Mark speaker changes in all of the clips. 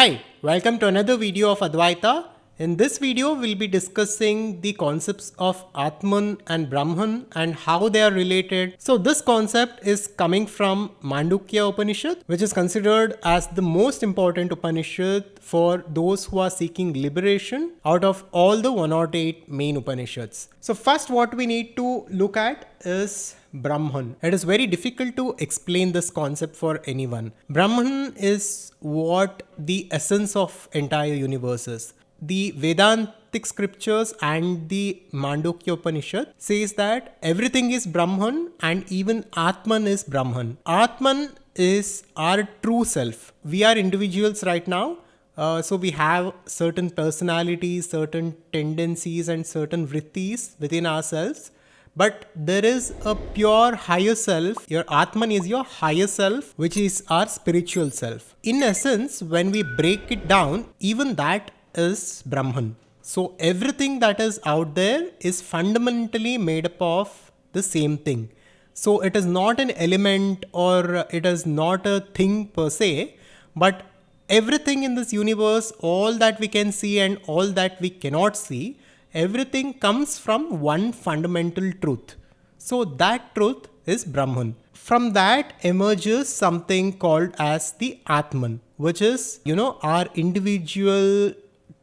Speaker 1: Hi, welcome to another video of Adhvaitha. In this video, we'll be discussing the concepts of Atman and Brahman and how they are related. So this concept is coming from Mandukya Upanishad, which is considered as the most important Upanishad for those who are seeking liberation out of all the 108 main Upanishads. So first what we need to look at is Brahman. It is very difficult to explain this concept for anyone. Brahman is what the essence of entire universe is. The Vedantic scriptures and the Mandukya Upanishad says that everything is Brahman and even Atman is Brahman. Atman is our true self. We are individuals right now. So we have certain personalities, certain tendencies and certain vrittis within ourselves. But there is a pure higher self. Your Atman is your higher self, which is our spiritual self. In essence, when we break it down, even that is Brahman. So everything that is out there is fundamentally made up of the same thing. So it is not an element or it is not a thing per se, but everything in this universe, all that we can see and all that we cannot see, everything comes from one fundamental truth. So that truth is Brahman. From that emerges something called as the Atman, which is, our individual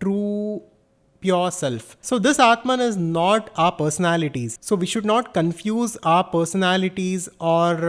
Speaker 1: true pure self. So this Atman is not our personalities. So we should not confuse our personalities or,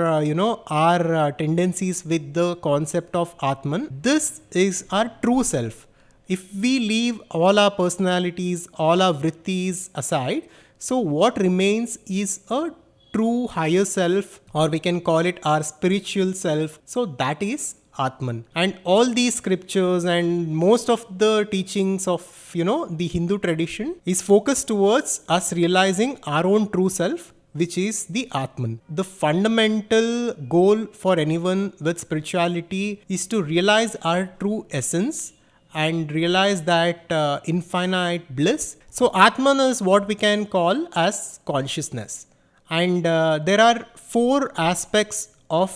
Speaker 1: our tendencies with the concept of Atman. This is our true self. If we leave all our personalities, all our vrittis aside, so what remains is a true higher self, or we can call it our spiritual self. So that is Atman. And all these scriptures and most of the teachings of, the Hindu tradition is focused towards us realizing our own true self, which is the Atman. The fundamental goal for anyone with spirituality is to realize our true essence and realize that infinite bliss. So Atman is what we can call as consciousness. And there are four aspects of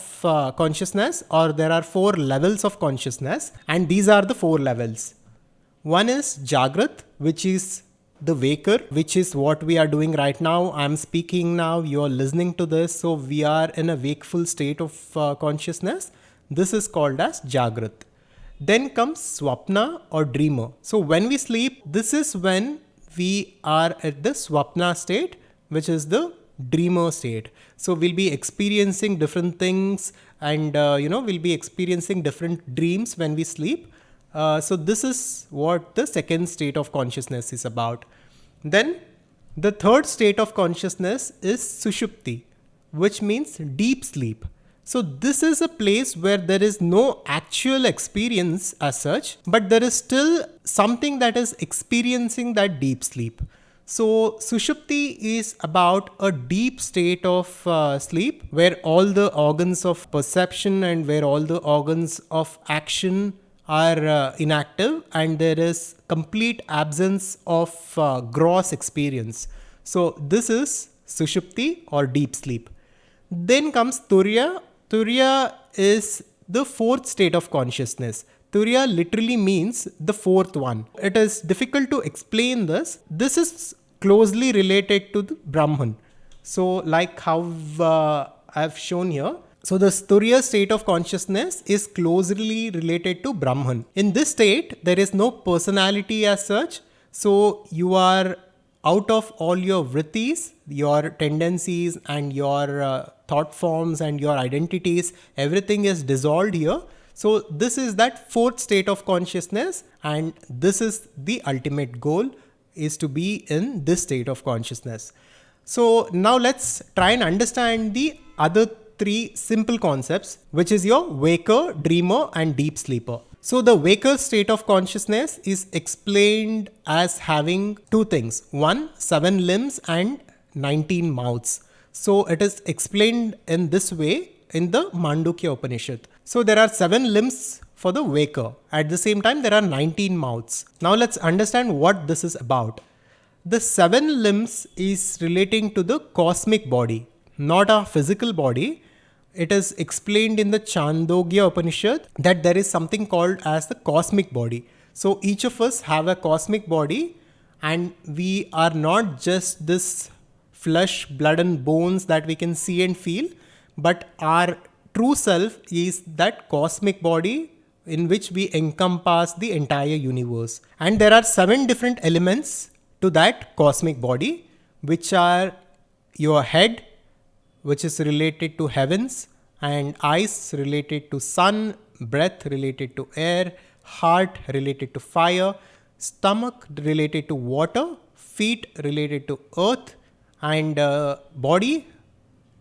Speaker 1: consciousness, or there are four levels of consciousness, and these are the four levels. One is Jagrat, which is the waker, which is what we are doing right now. I'm speaking now, you're listening to this, so we are in a wakeful state of consciousness. This is called as Jagrat. Then comes Swapna or dreamer. So when we sleep, this is when we are at the Swapna state, which is the dreamer state. So we'll be experiencing different things and we'll be experiencing different dreams when we sleep. So this is what the second state of consciousness is about. Then the third state of consciousness is Sushupti, which means deep sleep. So this is a place where there is no actual experience as such, but there is still something that is experiencing that deep sleep. So Sushupti is about a deep state of sleep where all the organs of perception and where all the organs of action are inactive and there is complete absence of gross experience. So this is Sushupti or deep sleep. Then comes Turiya. Turiya is the fourth state of consciousness. Turiya literally means the fourth one. It is difficult to explain this. This is closely related to the Brahman. So like how I've shown here. So the Turiya state of consciousness is closely related to Brahman. In this state, there is no personality as such. So you are out of all your vrittis, your tendencies and your thought forms and your identities, everything is dissolved here. So this is that fourth state of consciousness, and this is the ultimate goal, is to be in this state of consciousness. So now let's try and understand the other three simple concepts, which is your waker, dreamer and deep sleeper. So the waker state of consciousness is explained as having two things. One, 7 limbs and 19 mouths. So it is explained in this way in the Mandukya Upanishad. So there are 7 limbs for the waker. At the same time, there are 19 mouths. Now let's understand what this is about. The 7 limbs is relating to the cosmic body, not our physical body. it is explained in the Mandukya Upanishad that there is something called as the cosmic body. So each of us have a cosmic body, and we are not just this flesh, blood and bones that we can see and feel, but our true self is that cosmic body in which we encompass the entire universe. And there are 7 different elements to that cosmic body, which are your head, which is related to heavens, and eyes related to sun, breath related to air, heart related to fire, stomach related to water, feet related to earth, and body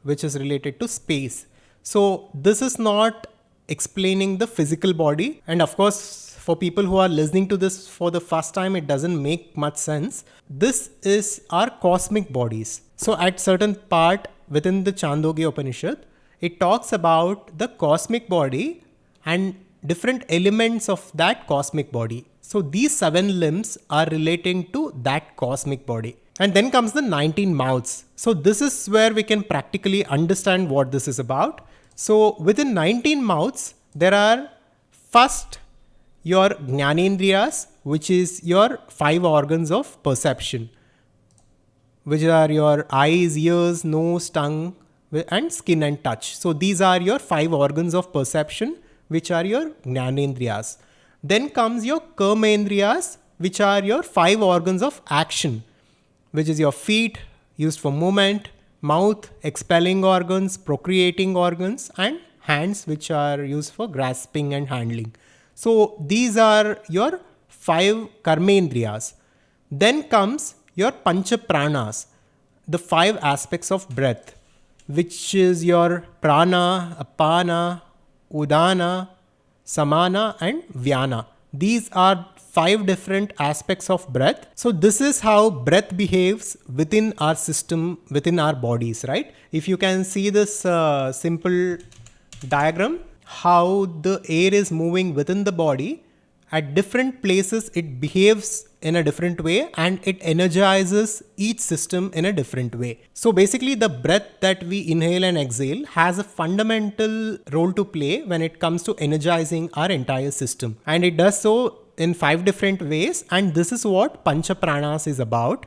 Speaker 1: which is related to space. So this is not explaining the physical body, and of course for people who are listening to this for the first time, it doesn't make much sense. This is our cosmic bodies. So at certain part within the Mandukya Upanishad, it talks about the cosmic body and different elements of that cosmic body. So these 7 limbs are relating to that cosmic body. And then comes the 19 mouths. So this is where we can practically understand what this is about. So within 19 mouths, there are first your Jnanendriyas, which is your 5 organs of perception, which are your eyes, ears, nose, tongue, and skin and touch. So these are your 5 organs of perception, which are your Jnanendriyas. Then comes your Karmendriyas, which are your 5 organs of action, which is your feet, used for movement, mouth, expelling organs, procreating organs, and hands, which are used for grasping and handling. So these are your 5 Karmendriyas. Then comes your Pancha Pranas, the 5 aspects of breath, which is your Prana, Apana, Udana, Samana, and Vyana. These are 5 different aspects of breath. So this is how breath behaves within our system, within our bodies, right? If you can see this simple diagram, how the air is moving within the body, at different places it behaves in a different way, and it energizes each system in a different way. So basically the breath that we inhale and exhale has a fundamental role to play when it comes to energizing our entire system. And it does so in 5 different ways, and this is what Pancha Pranas is about,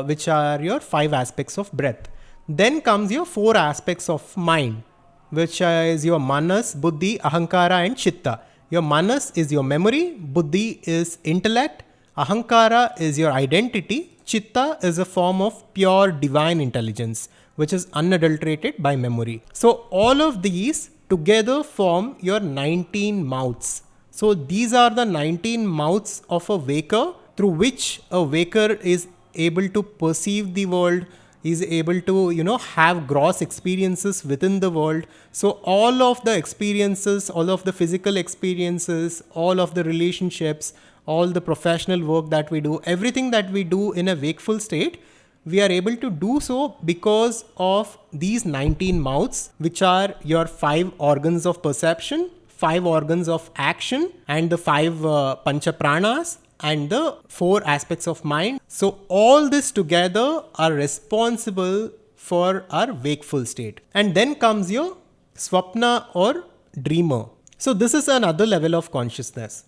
Speaker 1: which are your 5 aspects of breath. Then comes your 4 aspects of mind, which is your Manas, Buddhi, Ahankara, and Chitta. Your Manas is your memory, Buddhi is intellect, Ahankara is your identity, Chitta is a form of pure divine intelligence, which is unadulterated by memory. So all of these together form your 19 mouths. So these are the 19 mouths of a waker, through which a waker is able to perceive the world, is able to, have gross experiences within the world. So all of the experiences, all of the physical experiences, all of the relationships, all the professional work that we do, everything that we do in a wakeful state, we are able to do so because of these 19 mouths, which are your 5 organs of perception, 5 organs of action, and the 5 Pancha Pranas, and the 4 aspects of mind. So all this together are responsible for our wakeful state. And then comes your Swapna or dreamer. So this is another level of consciousness.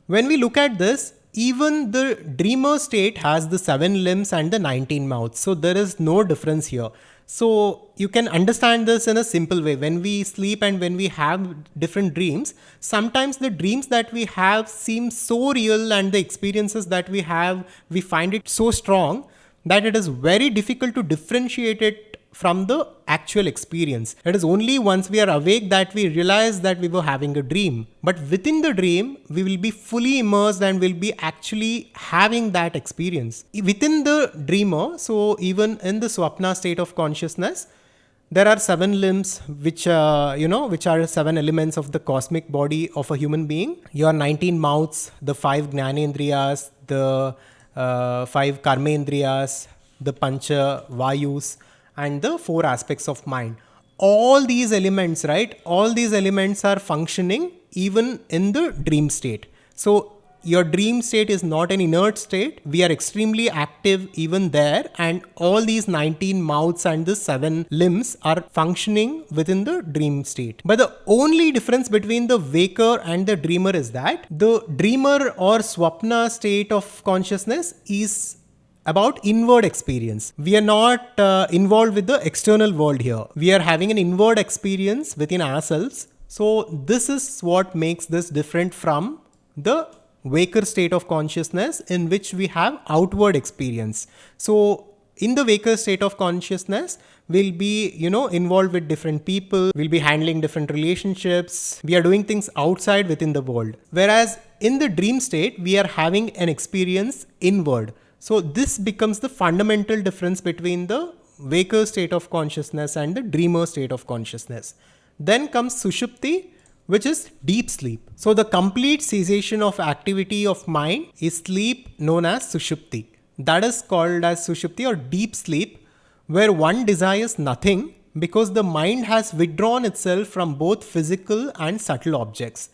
Speaker 1: When we look at this, even the dreamer state has the 7 limbs and the 19 mouths. So there is no difference here. So you can understand this in a simple way. When we sleep and when we have different dreams, sometimes the dreams that we have seem so real, and the experiences that we have, we find it so strong that it is very difficult to differentiate it from the actual experience. It is only once we are awake that we realize that we were having a dream. But within the dream, we will be fully immersed and will be actually having that experience. Within the dreamer, so even in the Swapna state of consciousness, there are 7 limbs, which are 7 elements of the cosmic body of a human being. Your 19 mouths, the 5 Jnanendriyas, the 5 Karmendriyas, the Pancha Vayus, and the 4 aspects of mind. All these elements, right? All these elements are functioning even in the dream state. So your dream state is not an inert state. We are extremely active even there, and all these 19 mouths and the 7 limbs are functioning within the dream state. But the only difference between the waker and the dreamer is that the dreamer or swapna state of consciousness is about inward experience. We are not involved with the external world here. We are having an inward experience within ourselves. So this is what makes this different from the waker state of consciousness, in which we have outward experience. So in the waker state of consciousness, we'll be, involved with different people. We'll be handling different relationships. We are doing things outside within the world. Whereas in the dream state, we are having an experience inward. So this becomes the fundamental difference between the waker state of consciousness and the dreamer state of consciousness. Then comes Sushupti, which is deep sleep. So the complete cessation of activity of mind is sleep, known as Sushupti. That is called as Sushupti or deep sleep, where one desires nothing because the mind has withdrawn itself from both physical and subtle objects.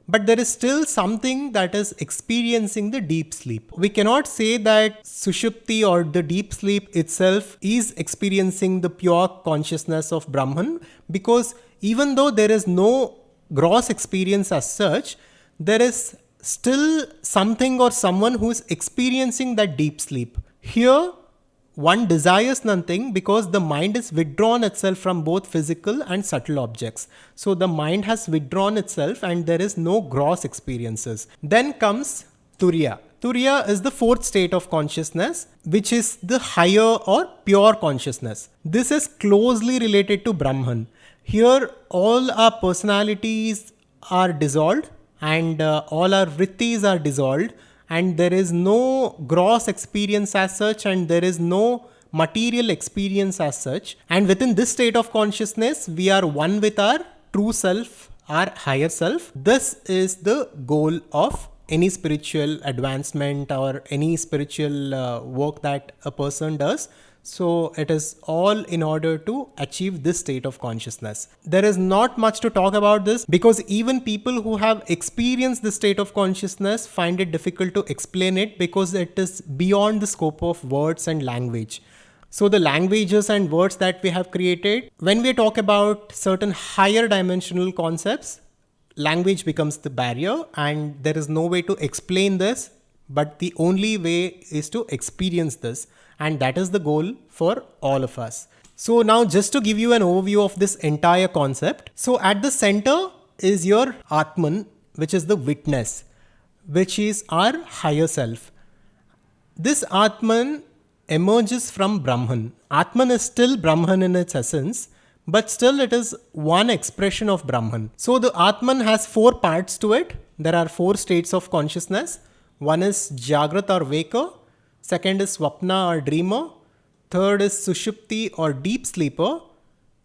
Speaker 1: But there is still something that is experiencing the deep sleep. We cannot say that Sushupti or the deep sleep itself is experiencing the pure consciousness of Brahman, because even though there is no gross experience as such, there is still something or someone who is experiencing that deep sleep. Here, one desires nothing because the mind is withdrawn itself from both physical and subtle objects. So the mind has withdrawn itself and there is no gross experiences. Then comes Turiya. Turiya is the fourth state of consciousness, which is the higher or pure consciousness. This is closely related to Brahman. Here, all our personalities are dissolved and all our vrittis are dissolved, and there is no gross experience as such, and there is no material experience as such. And within this state of consciousness, we are one with our true self, our higher self. This is the goal of any spiritual advancement or any spiritual work that a person does. So it is all in order to achieve this state of consciousness. There is not much to talk about this, because even people who have experienced this state of consciousness find it difficult to explain it, because it is beyond the scope of words and language. So the languages and words that we have created, when we talk about certain higher dimensional concepts, language becomes the barrier and there is no way to explain this, but the only way is to experience this. And that is the goal for all of us. So now, just to give you an overview of this entire concept. So at the center is your Atman, which is the witness, which is our higher self. This Atman emerges from Brahman. Atman is still Brahman in its essence, but still it is one expression of Brahman. So the Atman has 4 parts to it. There are 4 states of consciousness. One is Jagrat or waker. Second is Swapna or dreamer. Third is Sushupti or deep sleeper.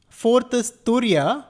Speaker 1: Fourth is Turiya,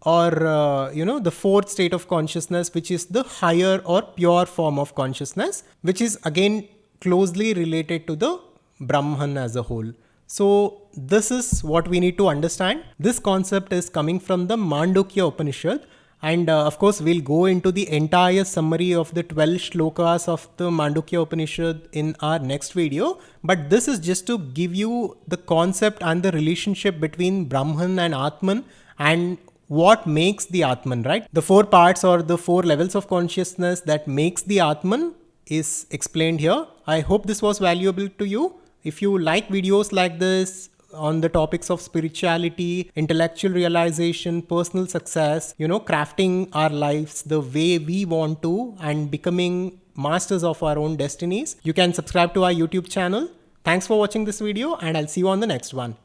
Speaker 1: or the fourth state of consciousness, which is the higher or pure form of consciousness, which is again closely related to the Brahman as a whole. So this is what we need to understand. This concept is coming from the Mandukya Upanishad. And of course, we'll go into the entire summary of the 12 shlokas of the Mandukya Upanishad in our next video. But this is just to give you the concept and the relationship between Brahman and Atman and what makes the Atman, right? The 4 parts or the 4 levels of consciousness that makes the Atman is explained here. I hope this was valuable to you. If you like videos like this, on the topics of spirituality, intellectual realization, personal success, crafting our lives the way we want to and becoming masters of our own destinies, you can subscribe to our YouTube channel. Thanks for watching this video and I'll see you on the next one.